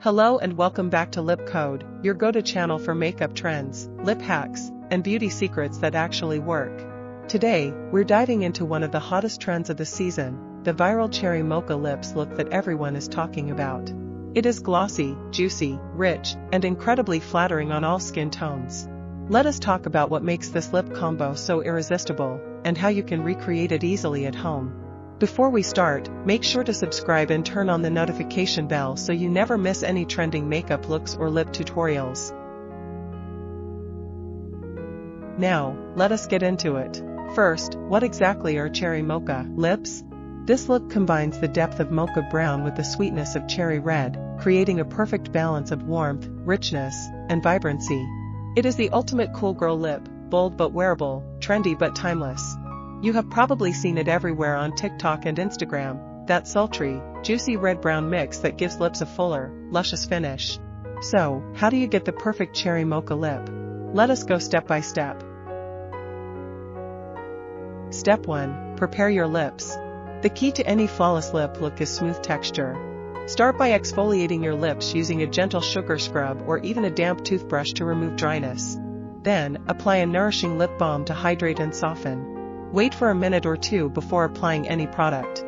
Hello and welcome back to Lip Code, your go-to channel for makeup trends, lip hacks, and beauty secrets that actually work. Today, we're diving into one of the hottest trends of the season, the viral cherry mocha lips look that everyone is talking about. It is glossy, juicy, rich, and incredibly flattering on all skin tones. Let us talk about what makes this lip combo so irresistible, and how you can recreate it easily at home. Before we start, make sure to subscribe and turn on the notification bell so you never miss any trending makeup looks or lip tutorials. Now, let us get into it. First, what exactly are cherry mocha lips? This look combines the depth of mocha brown with the sweetness of cherry red, creating a perfect balance of warmth, richness, and vibrancy. It is the ultimate cool girl lip, bold but wearable, trendy but timeless. You have probably seen it everywhere on TikTok and Instagram, that sultry, juicy red-brown mix that gives lips a fuller, luscious finish. So, how do you get the perfect cherry mocha lip? Let us go step by step. Step 1. Prepare your lips. The key to any flawless lip look is smooth texture. Start by exfoliating your lips using a gentle sugar scrub or even a damp toothbrush to remove dryness. Then, apply a nourishing lip balm to hydrate and soften. Wait for a minute or two before applying any product.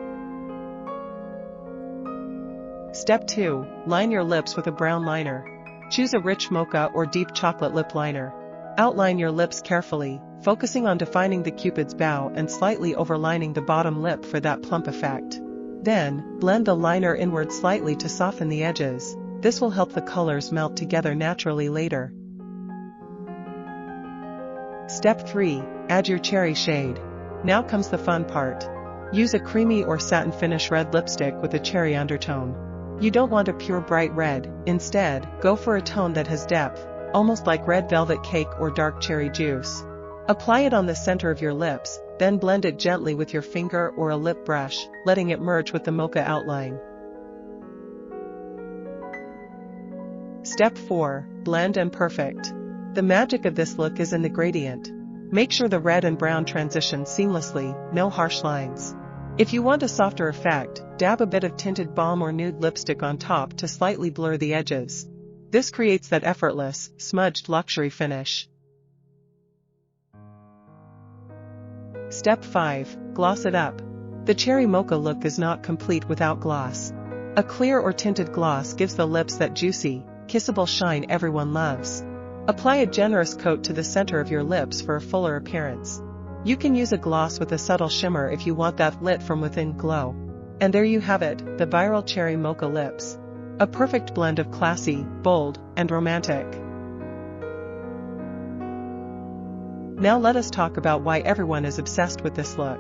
Step 2. Line your lips with a brown liner. Choose a rich mocha or deep chocolate lip liner. Outline your lips carefully, focusing on defining the cupid's bow and slightly overlining the bottom lip for that plump effect. Then, blend the liner inward slightly to soften the edges. This will help the colors melt together naturally later. Step 3. Add your cherry shade. Now comes the fun part. Use a creamy or satin finish red lipstick with a cherry undertone. You don't want a pure bright red, instead, go for a tone that has depth, almost like red velvet cake or dark cherry juice. Apply it on the center of your lips, then blend it gently with your finger or a lip brush, letting it merge with the mocha outline. Step 4. Blend and perfect. The magic of this look is in the gradient. Make sure the red and brown transition seamlessly, no harsh lines. If you want a softer effect, dab a bit of tinted balm or nude lipstick on top to slightly blur the edges. This creates that effortless, smudged luxury finish. Step 5. Gloss it up. The cherry mocha look is not complete without gloss. A clear or tinted gloss gives the lips that juicy, kissable shine everyone loves. Apply a generous coat to the center of your lips for a fuller appearance. You can use a gloss with a subtle shimmer if you want that lit from within glow. And there you have it, the viral cherry mocha lips. A perfect blend of classy, bold, and romantic. Now let us talk about why everyone is obsessed with this look.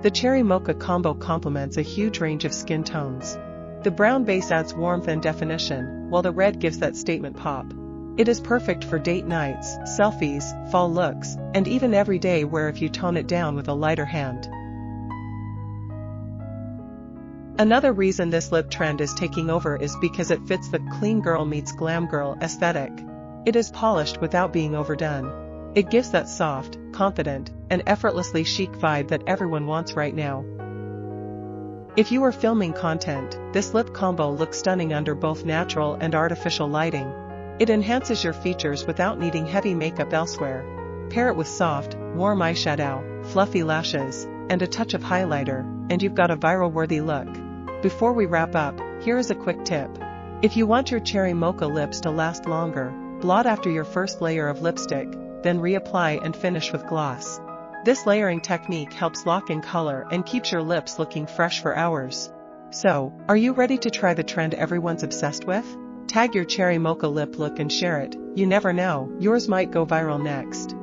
The cherry mocha combo complements a huge range of skin tones. The brown base adds warmth and definition, while the red gives that statement pop. It is perfect for date nights, selfies, fall looks, and even everyday wear if you tone it down with a lighter hand. Another reason this lip trend is taking over is because it fits the clean girl meets glam girl aesthetic. It is polished without being overdone. It gives that soft, confident, and effortlessly chic vibe that everyone wants right now. If you are filming content, this lip combo looks stunning under both natural and artificial lighting. It enhances your features without needing heavy makeup elsewhere. Pair it with soft, warm eyeshadow, fluffy lashes, and a touch of highlighter, and you've got a viral-worthy look. Before we wrap up, here is a quick tip. If you want your cherry mocha lips to last longer, blot after your first layer of lipstick, then reapply and finish with gloss. This layering technique helps lock in color and keeps your lips looking fresh for hours. So, are you ready to try the trend everyone's obsessed with? Tag your cherry mocha lip look and share it. You never know, yours might go viral next.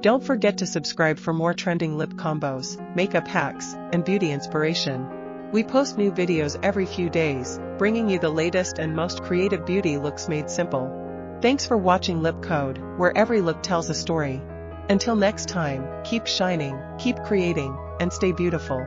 Don't forget to subscribe for more trending lip combos, makeup hacks, and beauty inspiration. We post new videos every few days, bringing you the latest and most creative beauty looks made simple. Thanks for watching Lip Code, where every look tells a story. Until next time, keep shining, keep creating, and stay beautiful.